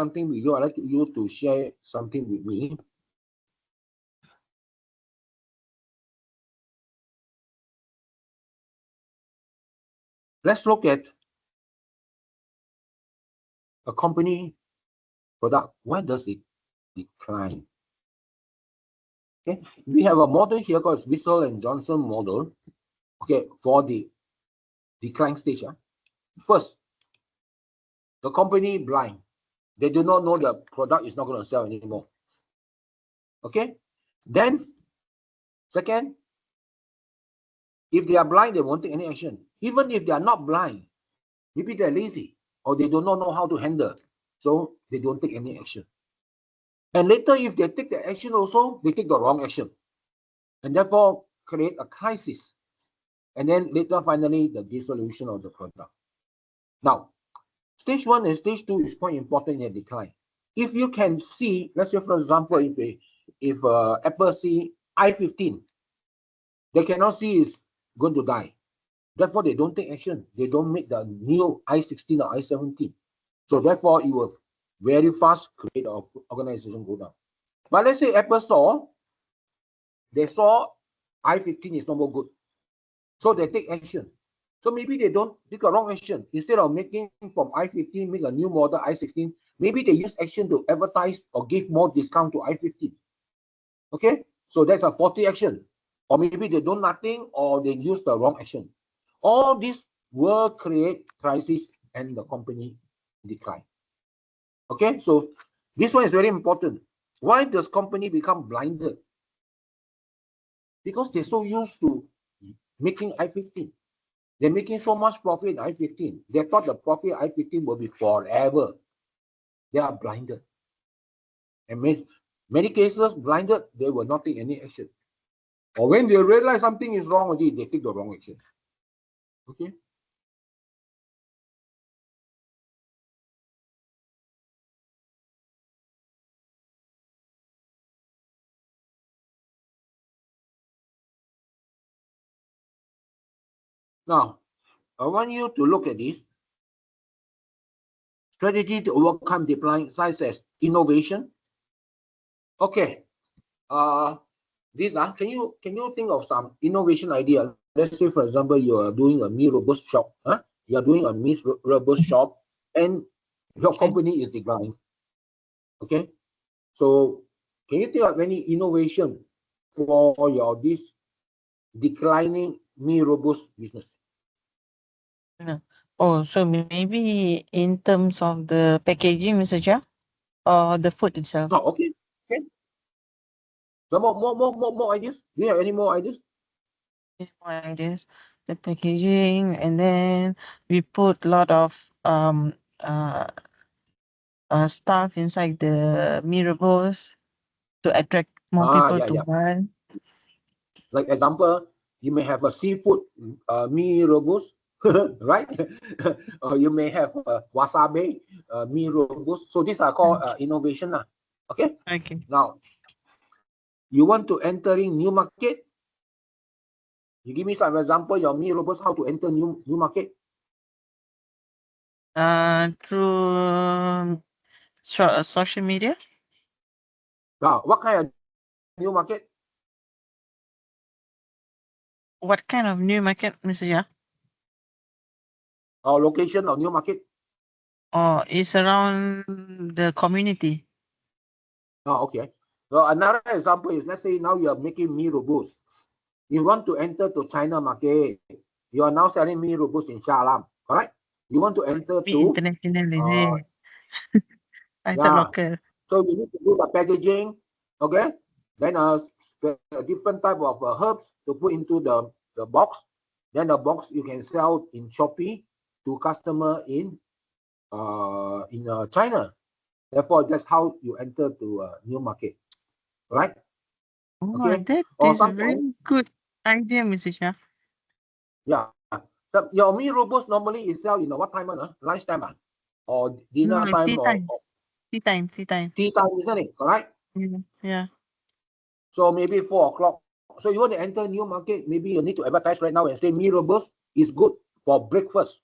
something with you. I'd like you to share something with me. Let's look at a company product. Why does it decline? Okay, we have a model here called Whistle and Johnson model. Okay, for the decline stage. First, the company blind. They do not know the product is not going to sell anymore. Okay, then second, if they are blind, they won't take any action. Even if they are not blind, maybe they're lazy or they do not know how to handle, so they don't take any action. And later, if they take the action also, they take the wrong action, and therefore create a crisis. And then later, finally, the dissolution of the product. Now, stage 1 and stage 2 is quite important in decline. If you can see, let's say for example, if Apple see i15, they cannot see it's going to die. Therefore, they don't take action. They don't make the new i16 or i17. So therefore, it will very fast create an organization go down. But let's say Apple saw i15 is no more good. So they take action. So maybe they don't take a wrong action. Instead of making from i15, make a new model i16, maybe they use action to advertise or give more discount to i15. Okay, so that's a faulty action. Or maybe they do nothing or they use the wrong action. All this will create crisis and the company decline. Okay, so this one is very important. Why does company become blinded? Because they're so used to making i15. They're making so much profit in i15. They thought the profit i15 will be forever. They are blinded. And many cases, blinded, they will not take any action. Or when they realize something is wrong, they take the wrong action. Okay. Now, I want you to look at this. Strategy to overcome decline, such as innovation. Okay. These are, can you think of some innovation idea? Let's say, for example, you are doing a Mee Rebus shop. You are doing a Mee Rebus shop, and your company is declining. Okay. So, can you think of any innovation for this declining Mee Rebus business? No. Oh, so maybe in terms of the packaging, Mr. Chia, or the food itself? Oh, okay. Okay. So more ideas? Do you have any more ideas? More ideas. The packaging, and then we put a lot of stuff inside the Mee Rebus to attract more people to buy. Like example, you may have a seafood Mee Rebus, right? Or you may have wasabi Mee Rebus. So these are called innovation. Okay. Okay. Now, you want to enter in new market? You give me some example, your Mee Rebus, how to enter new market? Through social media. Now, what kind of new market? What kind of new market, Mr. Chia? Or location of new market? Oh, it's around the community. Oh, okay. So another example is, let's say now you are making Mee Rebus. You want to enter to China market. You are now selling Mee Rebus in Shah Alam, correct? You want to enter to international, is it? I thought local. So you need to do the packaging, okay? Then a different type of herbs to put into the box. Then the box you can sell in Shopee to customer in China. Therefore, that's how you enter to a new market, right? Oh, Okay. that Or is a very good idea, Mr. Chia. Yeah. So your Mee Rebus normally is sell in what time? Lunchtime or dinner time? Tea time. Tea time. Tea time, isn't it? Correct? Yeah. So maybe 4 o'clock. So you want to enter new market, maybe you need to advertise right now and say Mee Rebus is good for breakfast.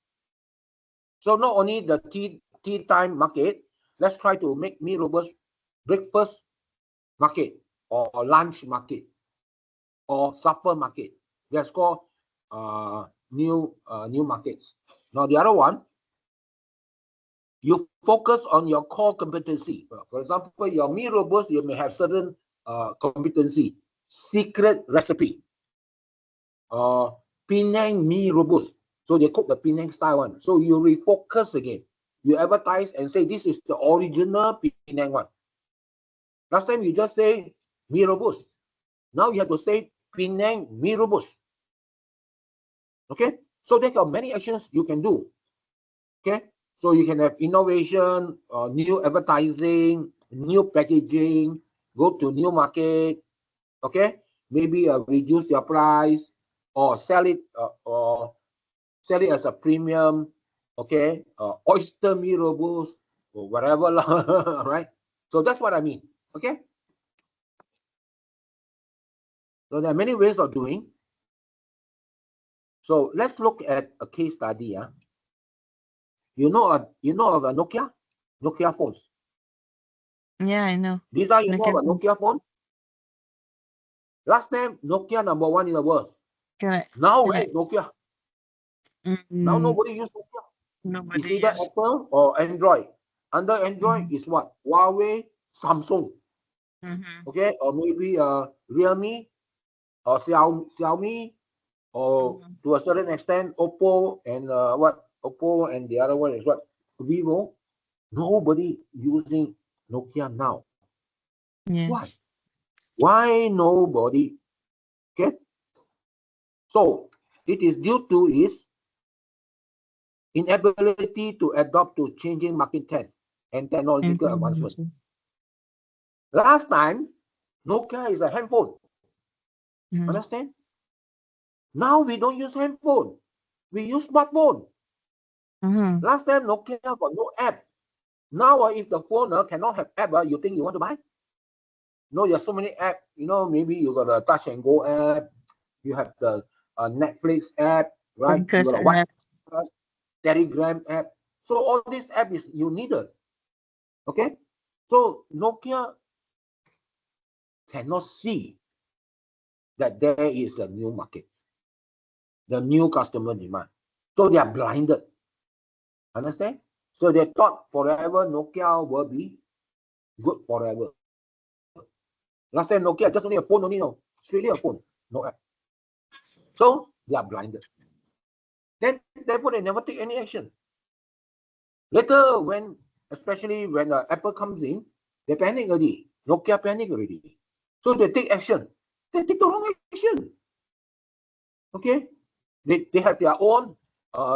So not only the tea time market, let's try to make Mee Rebus breakfast market or lunch market or supper market. That's called new markets. Now the other one, you focus on your core competency. For example, your Mee Rebus, you may have certain competency, secret recipe, Penang Mee Rebus. So they cook the Penang style one. So you refocus again. You advertise and say this is the original Penang one. Last time you just say Mee Rebus. Now you have to say Penang Mee Rebus. Okay, so there are many actions you can do. Okay, so you can have innovation, new advertising, new packaging, go to new market. Okay, maybe reduce your price or sell it as a premium. Okay, oyster Mee Rebus or whatever, right? So that's what I mean. Okay, so there are many ways of doing. So let's look at a case study. You know of a Nokia phones. Yeah, I know. These are, you know Okay. about Nokia phone? Last time, Nokia #1 in the world. Correct. Now, where Correct. is Nokia? Now, nobody uses Nokia. It's Nobody either use. Apple or Android. Under Android is what? Huawei, Samsung. Okay, or maybe Realme or Xiaomi, or to a certain extent, Oppo and Oppo, and the other one is what? Vivo. Nobody using Nokia now. Yes. Why nobody? Okay, so it is due to its inability to adapt to changing market trends and technological advancement. Last time, Nokia is a handphone. Understand? Now we don't use handphone. We use smartphone. Last time, Nokia got no app. Now, if the phone cannot have app, you think you want to buy? No, there's so many apps. You know, maybe you got a Touch and Go app. You have the Netflix app, right? You got a WhatsApp, Telegram app. So all these apps is you needed. Okay? So Nokia cannot see that there is a new market, the new customer demand. So they are blinded. Understand? So they thought forever Nokia will be good forever. Last time Nokia just only a phone only, no. Strictly a phone, no app. So they are blinded. Then therefore they never take any action. Later, especially when Apple comes in, they panic already. Nokia panic already. So they take action. They take the wrong action. Okay? They have their own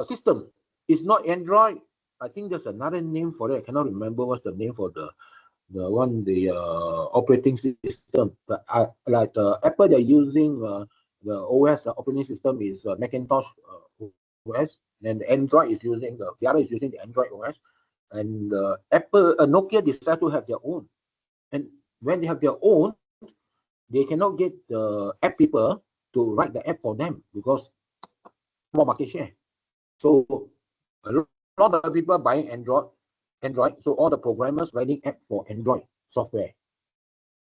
system. It's not Android. I think there's another name for it. I cannot remember what's the name for the operating system. But like Apple, they're using the OS operating system is Macintosh OS, and Android is using the other is using the Android OS, and Nokia decide to have their own. And when they have their own, they cannot get the app people to write the app for them because more market share. So a lot of people buying Android, so all the programmers writing app for Android software.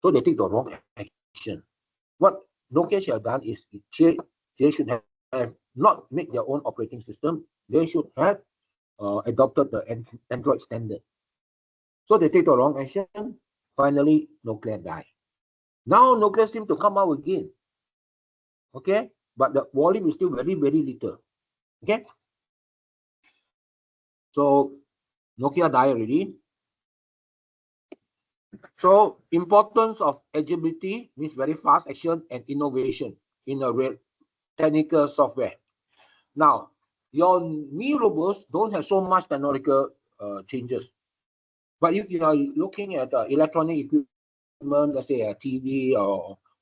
So they take the wrong action. What Nokia should have done is they should have not made their own operating system. They should have adopted the Android standard. So they take the wrong action. Finally, Nokia died. Now Nokia seems to come out again. Okay, but the volume is still very, very little. Okay, so Nokia died already. So importance of agility means very fast action and innovation in a real technical software. Now, your Mee Rebus don't have so much technological changes. But if you are looking at electronic equipment, let's say a TV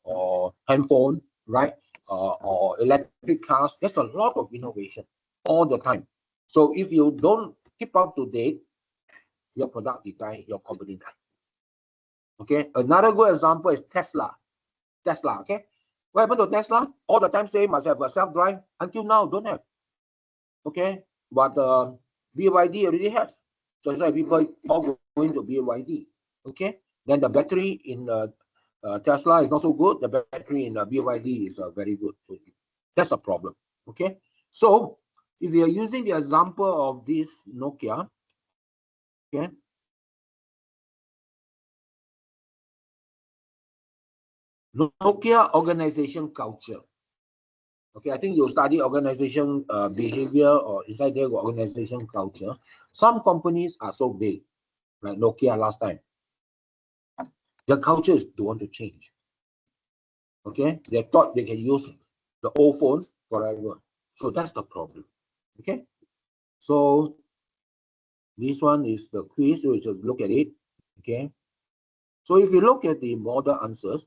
or handphone, right, or electric cars, there's a lot of innovation all the time. So if you don't keep up to date, your product decline, your company die. Okay, another good example is Tesla. Okay, what happened to Tesla? All the time say must have a self-drive. Until now, don't have. Okay, but BYD already has. So that's why people all going to BYD. Okay. Then the battery in Tesla is not so good. The battery in BYD is very good. So that's a problem. Okay. So if we are using the example of this Nokia, okay, Nokia organization culture. Okay, I think you study organization behavior or inside their organization culture. Some companies are so big, like Nokia last time. Their culture is to want to change. Okay, they thought they can use the old phone forever. So that's the problem. Okay, so this one is the quiz, so we just look at it. Okay, so if you look at the model answers,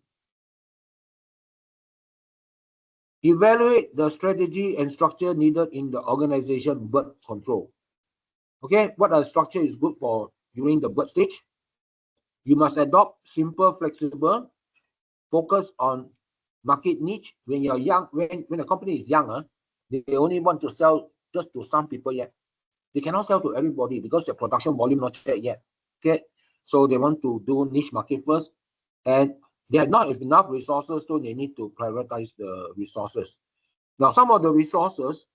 evaluate the strategy and structure needed in the organization birth control. Okay, what a structure is good for during the birth stage? You must adopt simple, flexible, focus on market niche. When you're young, when a company is young, they only want to sell just to some people yet. They cannot sell to everybody because the production volume not yet. Okay, so they want to do niche market first, and they have not enough resources, so they need to prioritize the resources. Now, some of the resources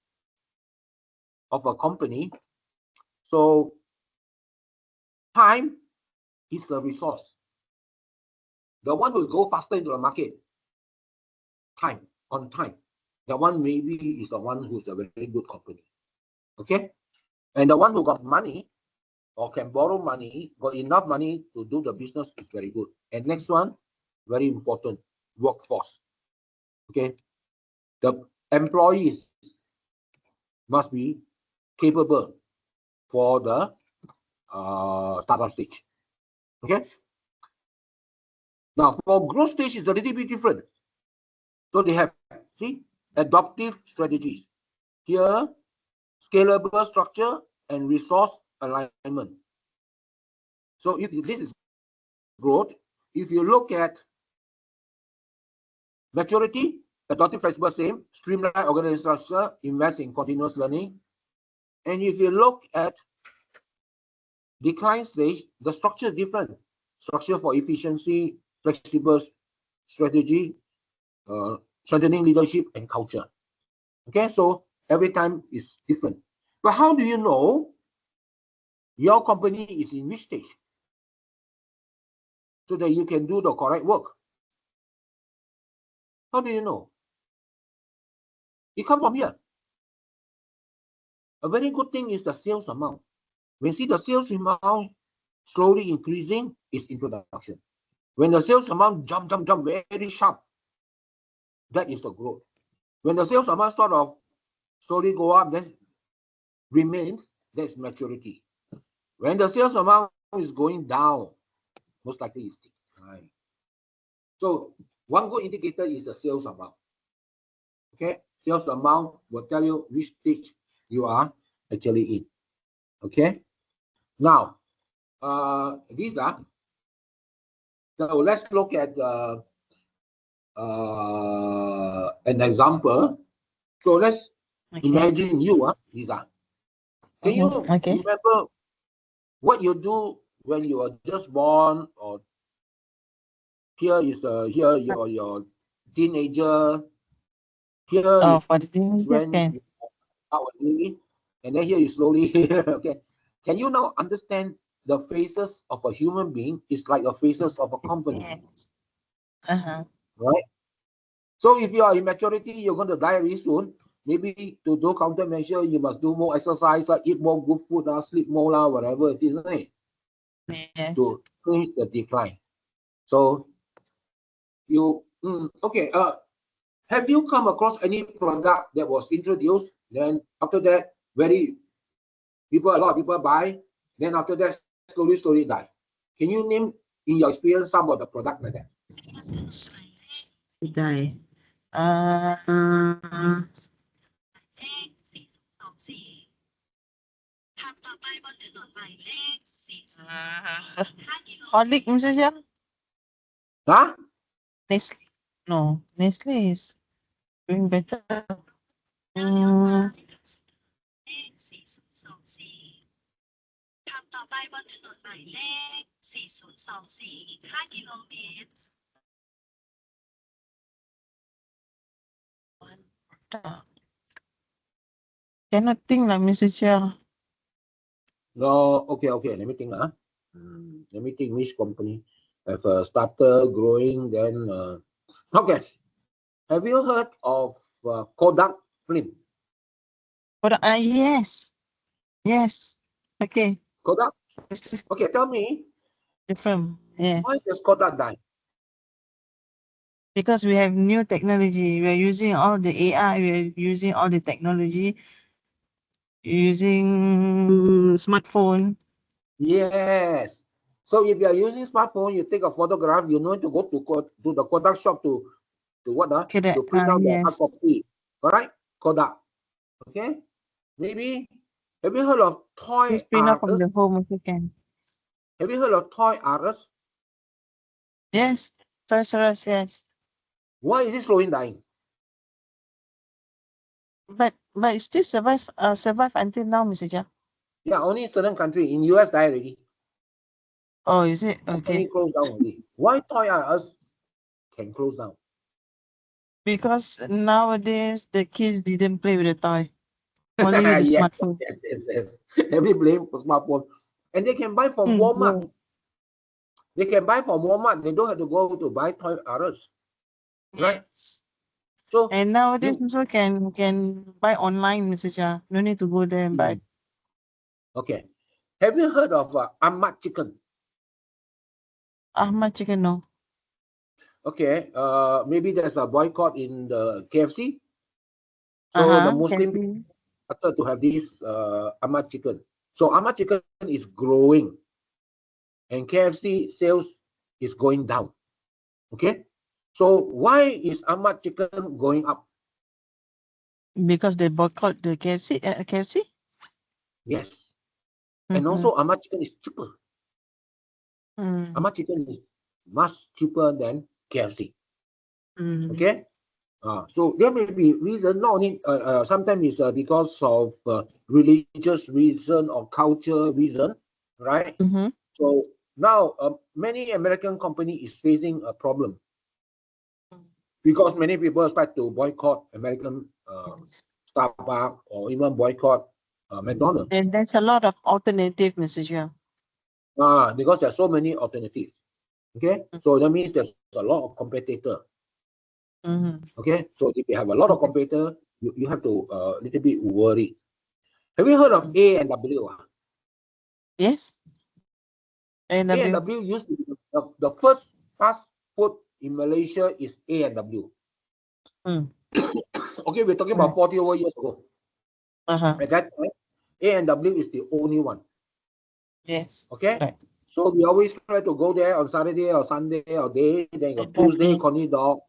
of a company, so time is a resource. The one who go faster into the market, time, on time. The one maybe is the one who's a very good company. Okay? And the one who got money or can borrow money, got enough money to do the business is very good. And next one, very important, workforce. Okay? The employees must be capable for the startup stage. Okay? Now, for growth stage, it's a little bit different. So they have, see, adaptive strategies. Here, scalable structure and resource alignment. So if this is growth, if you look at maturity, adaptive, flexible, same, streamline organizational structure, invest in continuous learning. And if you look at decline stage, the structure is different. Structure for efficiency, flexible strategy, strengthening leadership and culture. Okay, so every time is different. But how do you know your company is in which stage? So that you can do the correct work. How do you know? It comes from here. A very good thing is the sales amount. When you see the sales amount slowly increasing, is introduction. When the sales amount jump very sharp, that is the growth. When the sales amount sort of slowly go up, then remains, that's maturity. When the sales amount is going down, most likely it's decline. So one good indicator is the sales amount. Okay, sales amount will tell you which stage you are actually in. Okay, now these are, so let's look at an example. So let's imagine you, Lisa. Can you remember what you do when you are just born, or here is here your teenager. Here is for the teenagers when can. you are out living, and then here you slowly okay. Can you now understand the faces of a human being is like the faces of a company, Yes. right? So if you are in maturity, you're going to die very soon. Maybe to do countermeasure, you must do more exercise, eat more good food, sleep more, whatever it is, right? Yes. To change the decline. So you okay. Have you come across any product that was introduced? Then after that, a lot of people buy. Then after that, slowly die. Can you name in your experience some of the product like that? Die. Horlick, Mrs. Young? Huh? Nestle. No, Nestle is doing better. ไปบนถนนหมายเลข 4024 อีก 5 กิโลเมตร Cannot think like Mr. Chia. No, okay. Let me think. Let me think which company have started growing. Then, okay. Have you heard of Kodak film? But yes. Yes. Okay. Kodak? This is Okay, tell me, different. why Yes. does Kodak die? Because we have new technology. We are using all the AI. We are using all the technology. Using smartphone. Yes. So if you are using smartphone, you take a photograph, you need to go to the Kodak shop to what? Correct. To print out the hard Yes. copy. Alright? Kodak. Okay? Maybe, have you heard of Toy Just print out R from Us? the home if you can. Have you heard of Toy R Us? Yes. Toys R Us, yes. Why is it slowing dying? But it still survive until now, Mr. Chia. Yeah, only certain country. In US die already. Oh, is it? Company Okay. closed down already. Why Toy R Us can close down? Because nowadays the kids didn't play with the toy. Only with the Yes. smartphone. Every blame for smartphone. And they can buy from Walmart. Yeah. They can buy from Walmart. They don't have to go to buy Toy R Us. Right? Yes. So And nowadays also can buy online, Mr. Chia. No need to go there and buy. okay. Have you heard of Ahmad Chicken? Ahmad Chicken, no. Okay. Maybe there's a boycott in the KFC. So the Muslim people started to have this Ahmad Chicken. So Ahmad Chicken is growing, and KFC sales is going down. Okay. So why is Ahmad Chicken going up? Because they boycott the KFC. KFC. Yes. And also Ahmad Chicken is cheaper. Ahmad Chicken is much cheaper than KFC. Okay. So there may be reason, not only sometimes it's because of religious reason or culture reason, right? So now many American company is facing a problem because many people start to boycott American Starbucks or even boycott McDonald's. And there's a lot of alternative, Mr. Chia. Because there's so many alternatives. Okay, so that means there's a lot of competitor. Okay, so if you have a lot of competitor, you have to little bit worried. Have you heard of A&W? Yes. A&W used to be the first fast food in Malaysia is A&W. Okay, we're talking about 40 over years ago. At that time, A&W is the only one. Yes. Okay. Right. So we always try to go there on Saturday or Sunday or day. Then you got Tuesday, Connie Dog.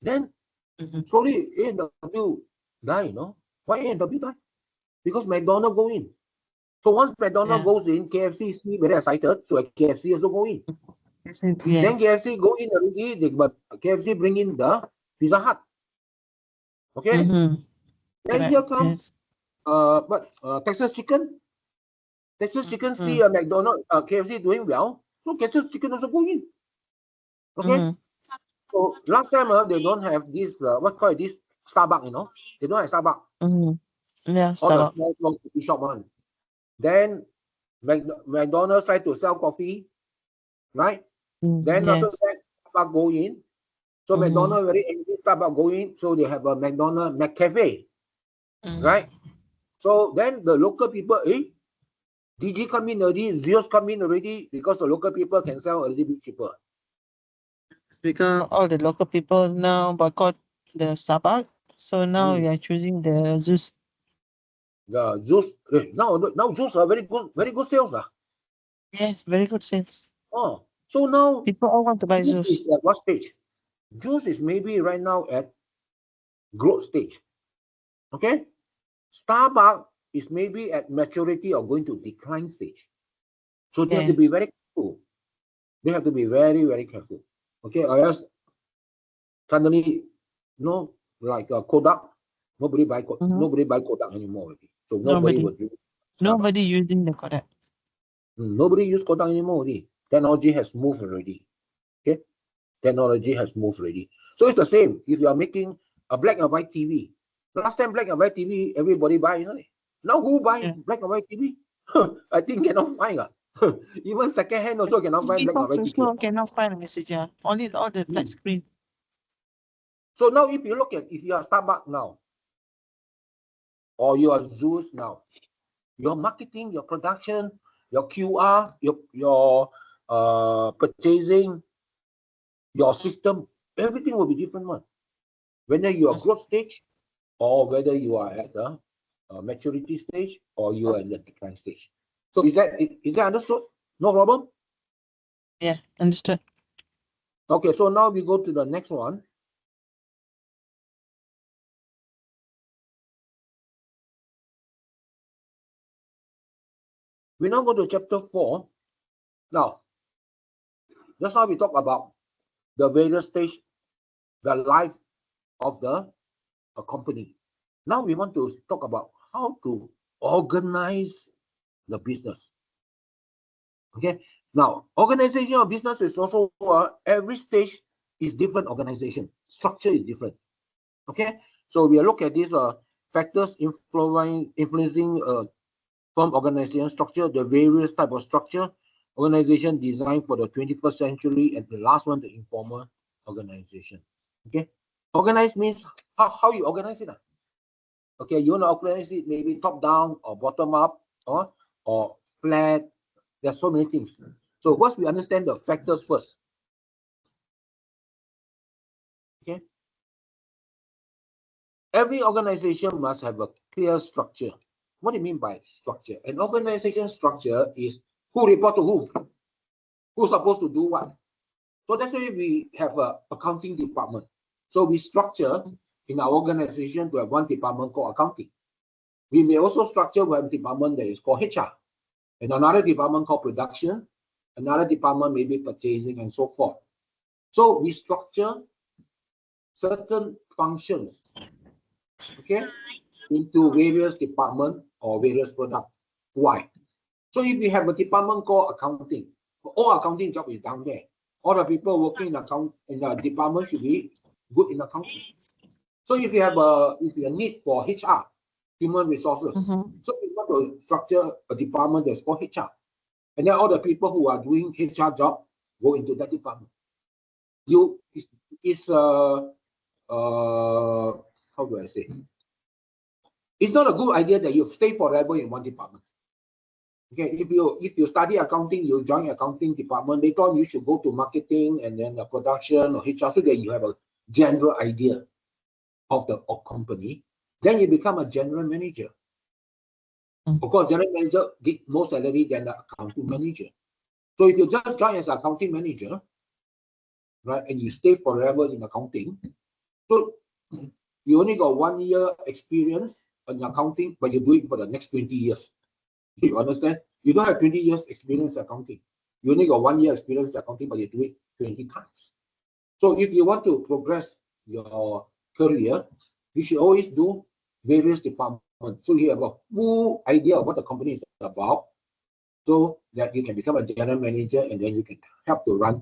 Then slowly A&W die. Why A&W die? Because McDonald's go in. So once McDonald's goes in, KFC see very excited, so KFC also go in. Yes. Then KFC go in already, but KFC bring in the Pizza Hut. Okay. Then here comes Texas Chicken. Texas Chicken see McDonald's, KFC doing well, so Texas Chicken also go in. Okay. So last time they don't have this what call it, this Starbucks, they don't have Starbucks. Yeah, all the Starbucks. small coffee shop one. Then McDonald's try to sell coffee, right? Then after that, Starbucks go in. So McDonald's very angry, Starbucks go in. So they have a McDonald's McCafe, right? So then the local people, DG come in already, Zeus come in already, because the local people can sell a little bit cheaper. Because all the local people now boycott the Starbucks, so now we are choosing the Zeus. The Zeus, now Zeus are very good sales. Yes, very good sales. Oh, so now people all want to buy Zeus Zeus. is at what stage? Zeus is maybe right now at growth stage. Okay, Starbucks is maybe at maturity or going to decline stage. So they have to be very careful. They have to be very, very careful. Okay, or else suddenly, like Kodak, nobody buy Kodak anymore already. So nobody will do. Nobody using the Kodak. Nobody use Kodak anymore already. Technology has moved already. Okay, technology has moved already. So it's the same. If you are making a black and white TV, last time black and white TV everybody buy, isn't it? Now who buy Yeah. black and white TV? I think cannot find. Even second hand also cannot find black and white TV. Also cannot find message. Only all the flat screen. So now if you look at, if you are Starbucks now, or you are Zeus now, your marketing, your production, your QR, your purchasing, your system, everything will be different one. Whether you are growth stage, or whether you are at the maturity stage, or you are at the decline stage. So is that understood? No problem. Yeah, understood. Okay, so now we go to the next one. We now go to chapter 4. Now, just now we talk about the various stage, the life of the company. Now we want to talk about how to organize the business. Okay. Now, organization of business is also every stage is different. Organization structure is different. Okay. So we look at these factors influencing firm organization structure, the various type of structure, organization designed for the 21st century, and the last one, the informal organization. Okay. Organize means how you organize it. Okay, you want to organize it maybe top down or bottom up or flat. There's so many things. So once we understand the factors first, okay, every organization must have a clear structure. What do you mean by structure? An organization structure is who report to who, who's supposed to do what. So that's why we have a accounting department. So we structure in our organization to have one department called accounting. We may also structure one department that is called HR, and another department called production, another department maybe purchasing, and so forth. So we structure certain functions, okay, into various departments or various products. Why? So if we have a department called accounting, all accounting job is down there. All the people working in the department should be good in accounting. So if you have a need for HR, human resources, so we want to structure a department that's called HR. And then all the people who are doing HR job go into that department. How do I say? It's not a good idea that you stay forever in one department. Okay, if you study accounting, you join accounting department. Later on, you should go to marketing and then the production or HR, so that you have a general idea of the company. Then you become a general manager. Of course, general manager get more salary than the accounting manager. So if you just join as accounting manager, right, and you stay forever in accounting, so you only got 1 year experience in accounting, but you do it for the next 20 years. You understand? You don't have 20 years experience accounting. You only got 1 year experience accounting, but you do it 20 times. So if you want to progress your career, you should always do various departments. So you have a full idea of what the company is about, so that you can become a general manager, and then you can help to run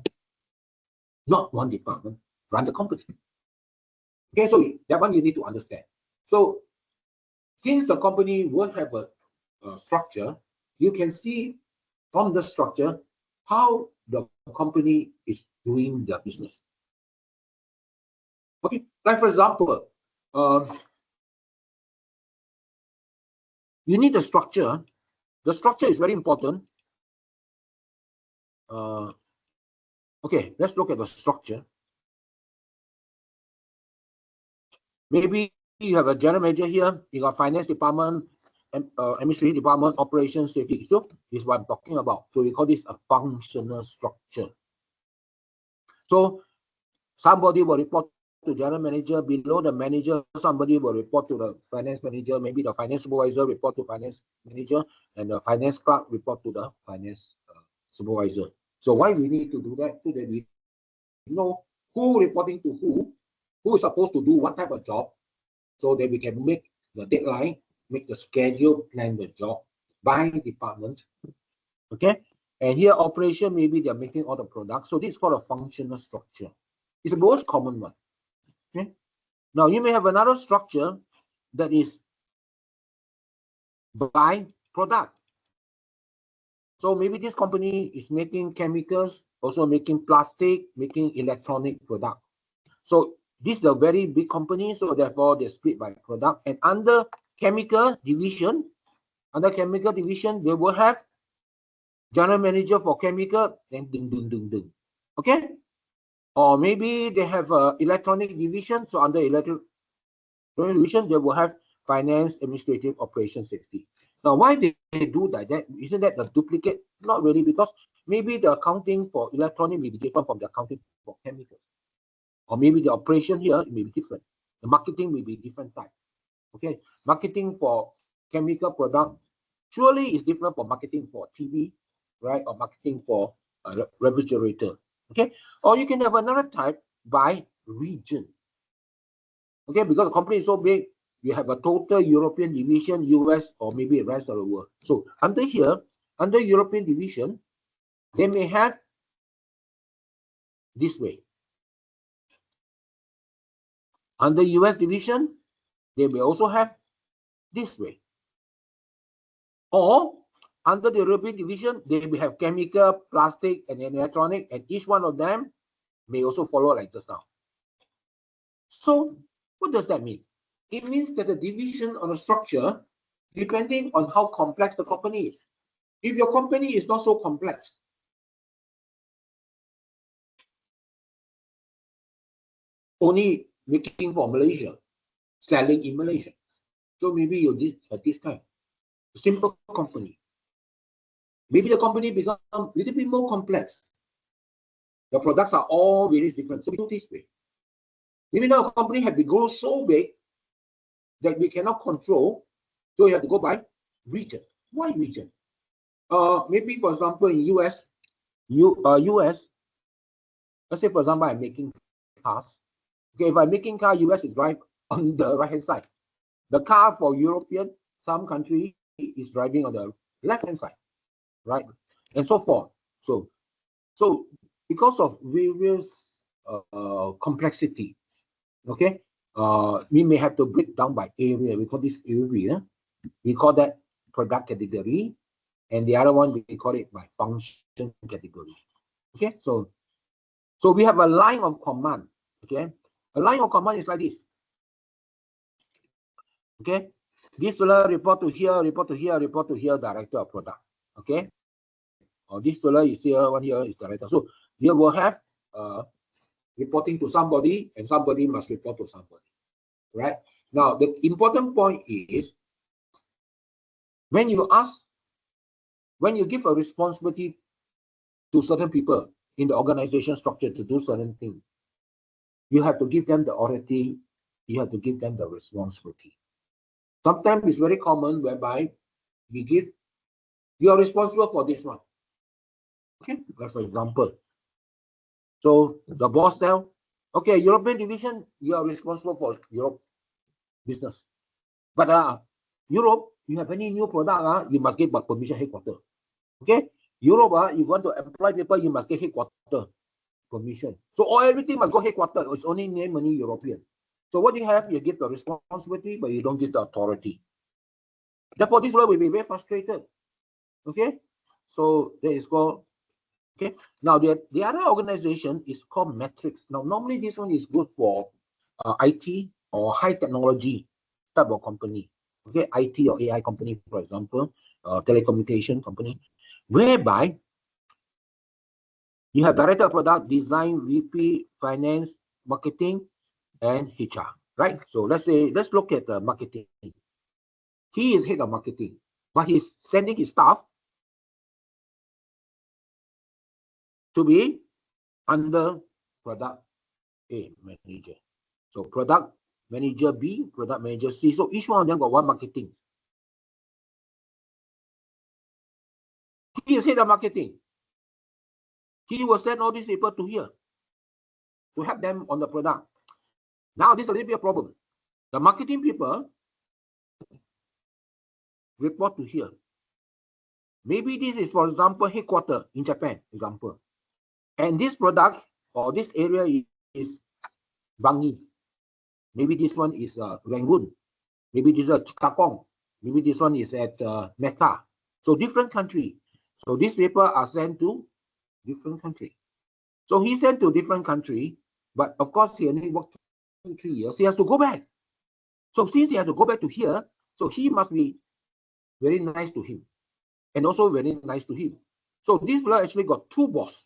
not one department, run the company. Okay, so that one you need to understand. So since the company will have a structure, you can see from the structure how the company is doing their business. Okay, like for example, you need a structure. The structure is very important. Okay, let's look at the structure. Maybe you have a general manager here, you got finance department, administrative department, operations, safety. So this is what I'm talking about. So we call this a functional structure. So somebody will report to general manager. Below the manager, somebody will report to the finance manager. Maybe the finance supervisor report to finance manager, and the finance clerk report to the finance supervisor. So why we need to do that? So that we know who reporting to who is supposed to do what type of job, so that we can make the deadline, make the schedule, plan the job by department, Okay, and here operation, maybe they're making all the products. So this is called a functional structure. It's the most common one. Okay, now you may have another structure that is by product. So maybe this company is making chemicals, also making plastic, making electronic product. So this is a very big company, so therefore they split by product. And under chemical division, they will have general manager for chemical, then ding. Okay? Or maybe they have a electronic division, so under electronic division, they will have finance, administrative, operation, safety. Now, why they do that? Isn't that a duplicate? Not really, because maybe the accounting for electronic may be different from the accounting for chemicals. Or maybe the operation here may be different. The marketing may be different type. Okay, marketing for chemical product surely is different from marketing for TV, right? Or marketing for a refrigerator. Okay, or you can have another type by region. Okay, because the company is so big, you have a total European division, US, or maybe the rest of the world. So under here, under European division, they may have this way. Under US division, they may also have this way. Or under the European division, they may have chemical, plastic, and electronic, and each one of them may also follow like just now. So what does that mean? It means that the division or the structure, depending on how complex the company is. If your company is not so complex, only making for Malaysia, selling in Malaysia. So maybe you're this kind, simple company. Maybe the company becomes a little bit more complex. The products are all very different. So we do this way. Maybe now a company has been grown so big that we cannot control. So you have to go by region. Why region? Maybe for example in US, let's say for example I'm making cars. Okay, if I'm making car, US is right on the right hand side. The car for European, some country is driving on the left hand side, right? And so forth. So because of various complexity, okay, we may have to break down by area. We call this area. We call that product category, and the other one we call it by function category. Okay, so we have a line of command. Okay, a line of command is like this. Okay, this will report to here, report to here, report to here, director of product. Okay, or this fellow is here, one here is director. So you will have reporting to somebody, and somebody must report to somebody, right? Now, the important point is when you give a responsibility to certain people in the organization structure to do certain things, you have to give them the authority, you have to give them the responsibility. Sometimes it's very common whereby we give, you are responsible for this one. Okay, like for example. So the boss tell, okay, European division, you are responsible for Europe business. But Europe, you have any new product, you must get permission headquarter. Okay, Europe, you want to employ people, you must get headquarter permission. So everything must go headquarter. It's only name only European. So what you have, you give the responsibility, but you don't give the authority. Therefore, this will be very frustrated. Okay, so there is called. Okay, now the other organization is called Matrix. Now, normally this one is good for IT or high technology type of company. Okay, IT or AI company, for example, telecommunication company, whereby you have director of product, design, VP, finance, marketing, and HR. Right. So let's look at the marketing. He is head of marketing, but he's sending his staff to be under product A manager. So product manager B, product manager C. So each one of them got one marketing. He is head of marketing. He will send all these people to here to help them on the product. Now this is a little bit of a problem. The marketing people report to here. Maybe this is, for example, headquarter in Japan, example. And this product or this area is Bangi. Maybe this one is Rangoon. Maybe this is Chittagong. Maybe this one is at Mecca. So different country. So these people are sent to different country. So he sent to different country, but of course he only worked 2-3 years. He has to go back. So since he has to go back to here, so he must be very nice to him, and also very nice to him. So this fellow actually got two boss.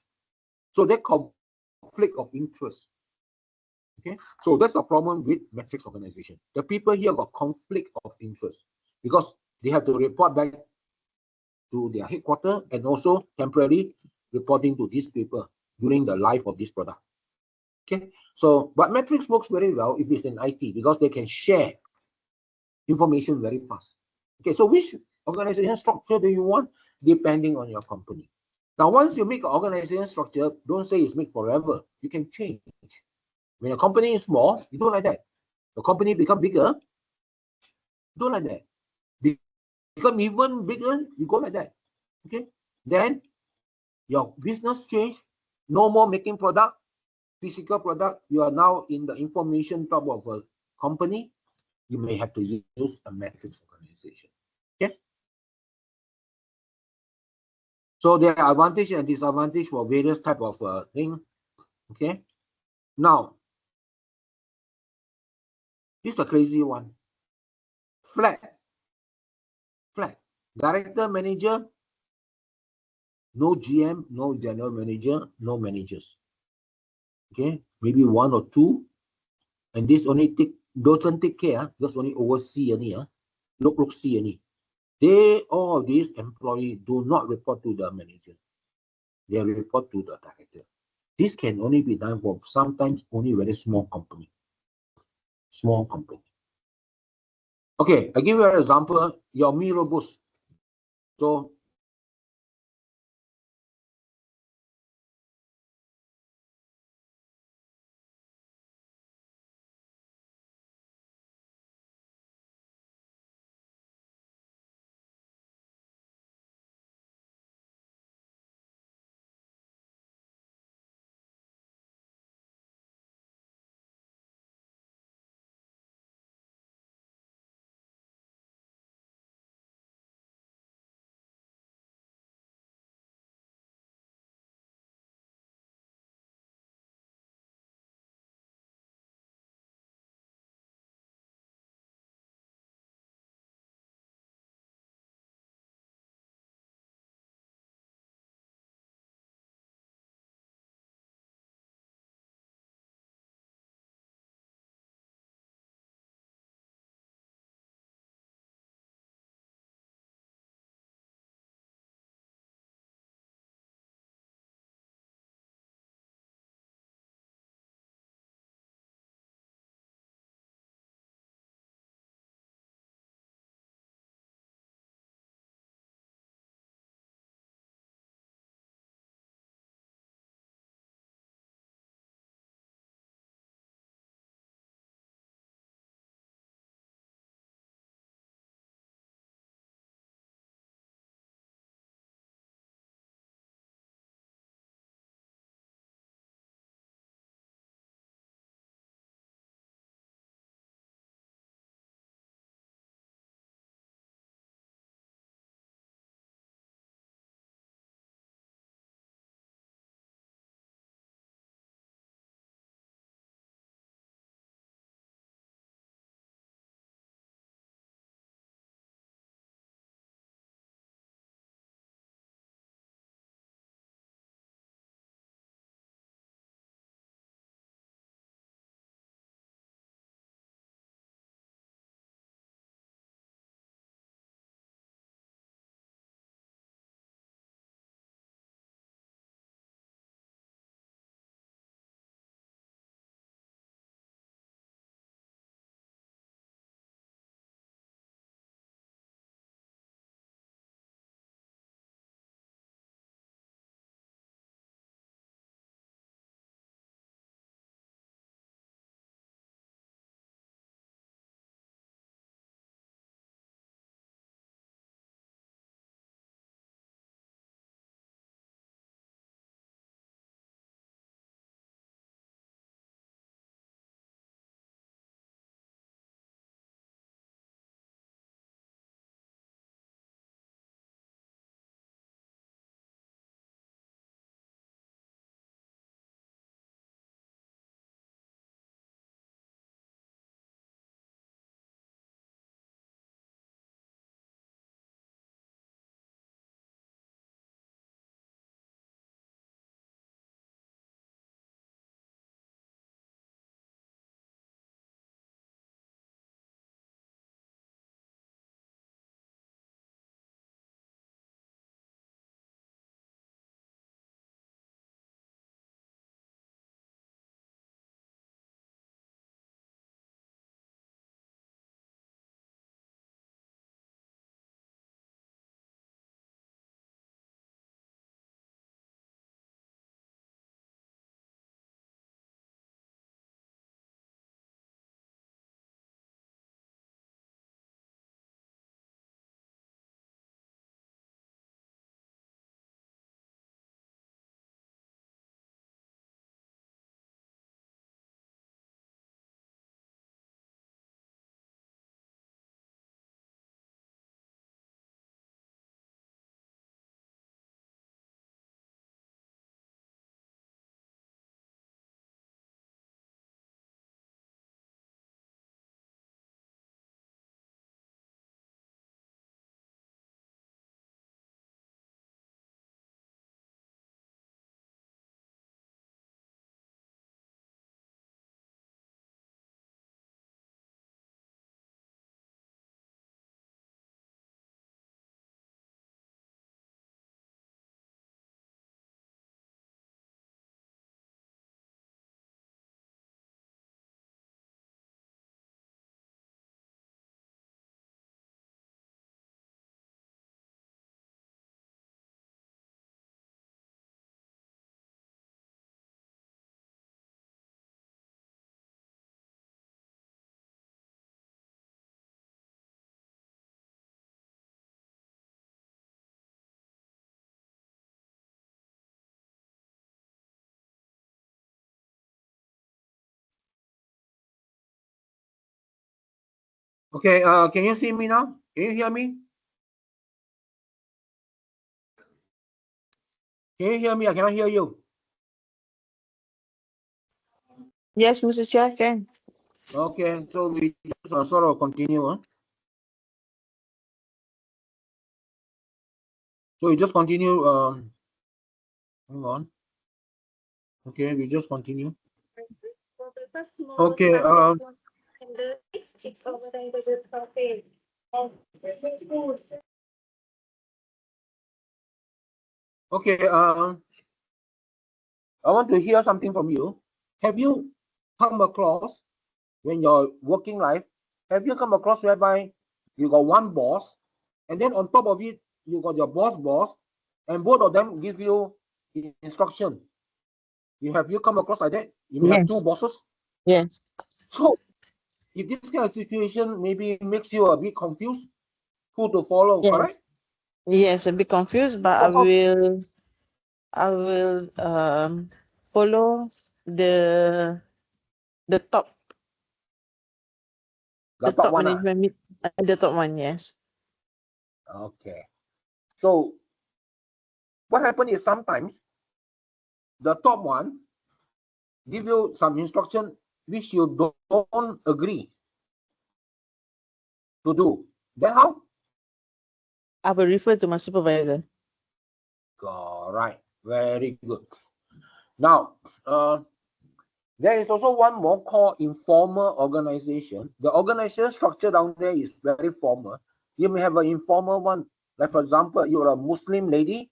So that conflict of interest. Okay, so that's the problem with matrix organization. The people here got conflict of interest because they have to report back to their headquarters and also temporarily reporting to these people during the life of this product. Okay, so but matrix works very well if it's in IT because they can share information very fast. Okay, so which organization structure do you want? Depending on your company. Now, once you make an organization structure, don't say it's made forever. You can change. When your company is small, you do like that. The company become bigger, do like that. Become even bigger, you go like that. Okay, then your business change. No more making product, physical product. You are now in the information type of a company. You may have to use a matrix organization. Okay. So there are advantage and disadvantage for various type of thing. Okay. Now, this is a crazy one. Flat. Director, manager, no GM, no general manager, no managers. Okay, maybe one or two, and this only doesn't take care, just only oversee any, look see any. They all these employees do not report to the manager. They report to the director. This can only be done for sometimes only very small company. Small company. Okay, I give you an example. Your Mee Rebus. So Okay, can you see me now? Can you hear me? Can you hear me? I cannot hear you. Yes, Mr. Chair, can. Okay, so we just sort of continue. So we just continue. Hang on. Okay, we just continue. Okay. Okay. I want to hear something from you. Have you come across when you're working life? Have you come across whereby you got one boss, and then on top of it you got your boss, and both of them give you instruction? Have you come across like that? You may have two Yes. bosses. Yes. So if this kind of situation maybe makes you a bit confused, who to follow, correct? Yes. Yes, a bit confused, but So I will follow the the top the the top top one. management the top one, yes. Okay. So what happened is sometimes the top one give you some instruction which you don't agree to do. Then how? I will refer to my supervisor. All right. Very good. Now, there is also one more called informal organization. The organization structure down there is very formal. You may have an informal one. Like for example, you're a Muslim lady.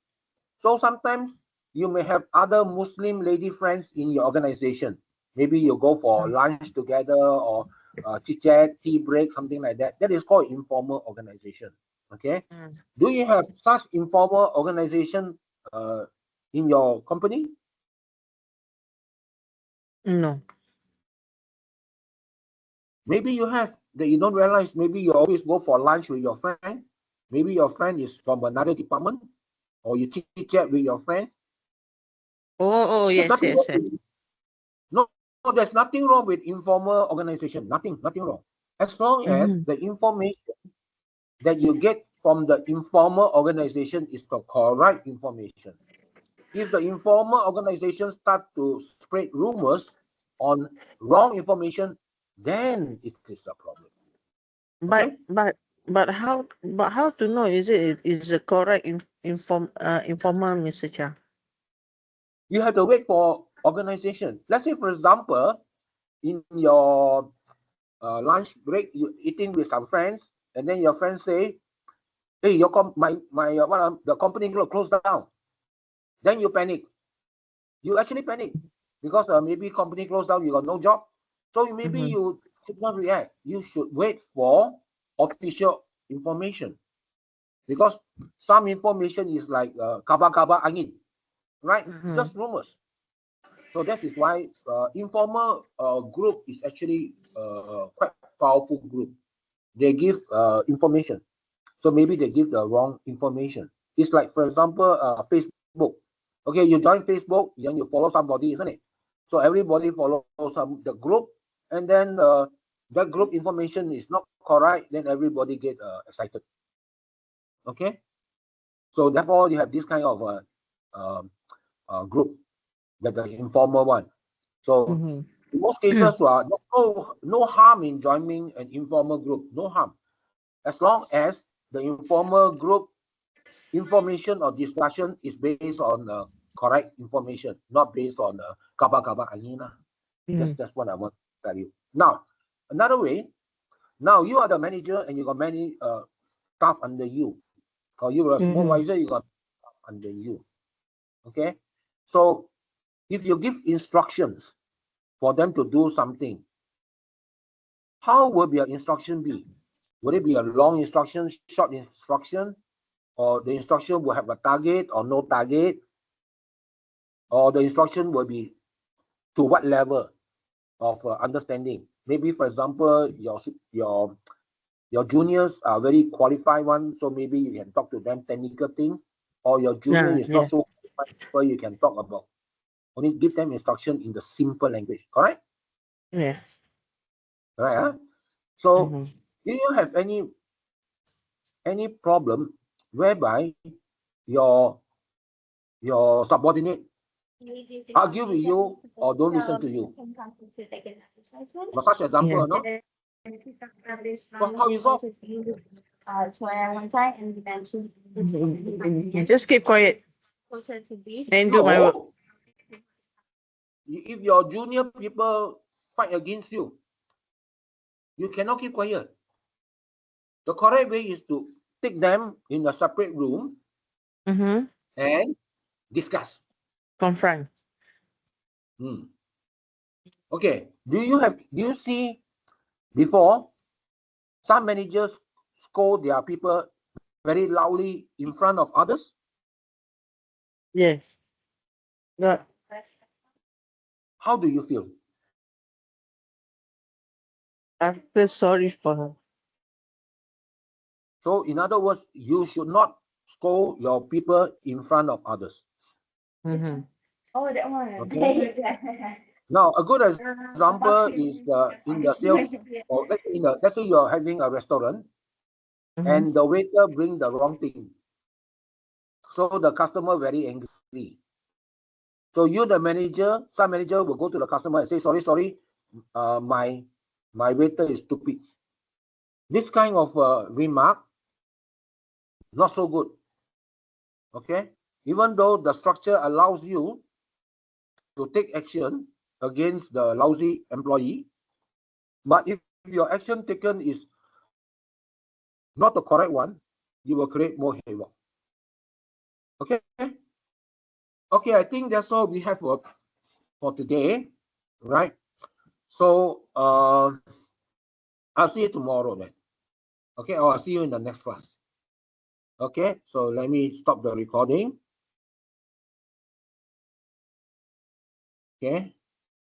So sometimes you may have other Muslim lady friends in your organization. Maybe you go for lunch together or chit chat, tea break, something like that. That is called informal organization. Okay. Do you have such informal organization in your company? No. Maybe you have that you don't realize. Maybe you always go for lunch with your friend. Maybe your friend is from another department, or you chit chat with your friend. Oh, There's yes, nothing yes, wrong yes. with No, there's nothing wrong with informal organization. Nothing wrong. As long as Mm-hmm. the information that you get from the informal organization is the correct information. If the informal organization start to spread rumors on wrong information, then it is a problem. But Okay? how to know is the correct informal message? You have to wait for organization. Let's say, for example, in your lunch break, you eating with some friends, and then your friends say, "Hey, the company gonna close down." Then you panic. You actually panic because maybe company closed down, you got no job. So maybe Mm-hmm. you should not react. You should wait for official information because some information is like kabar-kabar angin, right? Mm-hmm. Just rumors. So that is why informal group is actually quite powerful group. They give information. So maybe they give the wrong information. It's like, for example, Facebook. Okay, you join Facebook, then you follow somebody, isn't it? So everybody follows the group, and then that group information is not correct, then everybody get excited. Okay, so therefore you have this kind of um, group, that the informal one. So Mm-hmm. in most cases, no harm in joining an informal group. No harm, as long as the informal group information or discussion is based on correct information, not based on kabar-kabar angin. That's what I want to tell you. Now, another way. Now you are the manager and you got many staff under you. Or you are a Mm-hmm. supervisor, you got staff under you. Okay, so if you give instructions for them to do something, how will your instruction be? Would it be a long instruction, short instruction, or the instruction will have a target or no target, or the instruction will be to what level of understanding? Maybe, for example, your juniors are very qualified one, so maybe you can talk to them technical thing, or your junior Yeah, is not yeah, so qualified, so you can talk about only give them instruction in the simple language. Correct? yeah. Right? Huh? So Mm-hmm. Do you have any problem whereby your subordinate argue with you or don't listen to you? Got such example or not? So how you solve? Just keep quiet and do my work. No. If your junior people fight against you, you cannot keep quiet. The correct way is to take them in a separate room Mm-hmm. and discuss. Confront. Okay. Do you see before some managers scold their people very loudly in front of others? Yes. Got. How do you feel? I feel sorry for her. So in other words, you should not scold your people in front of others. Mm-hmm. Oh, that one. Okay. Now, a good example is in the sales, or let's say you're having a restaurant and the waiter bring the wrong thing. So the customer very angry. So you, the manager, some manager will go to the customer and say, sorry, my waiter is stupid. This kind of remark, not so good. Okay. Even though the structure allows you to take action against the lousy employee, but if your action taken is not the correct one, you will create more havoc. Okay. Okay, I think that's all we have for today, right? So I'll see you tomorrow then. Okay, or I'll see you in the next class. Okay, so let me stop the recording. Okay.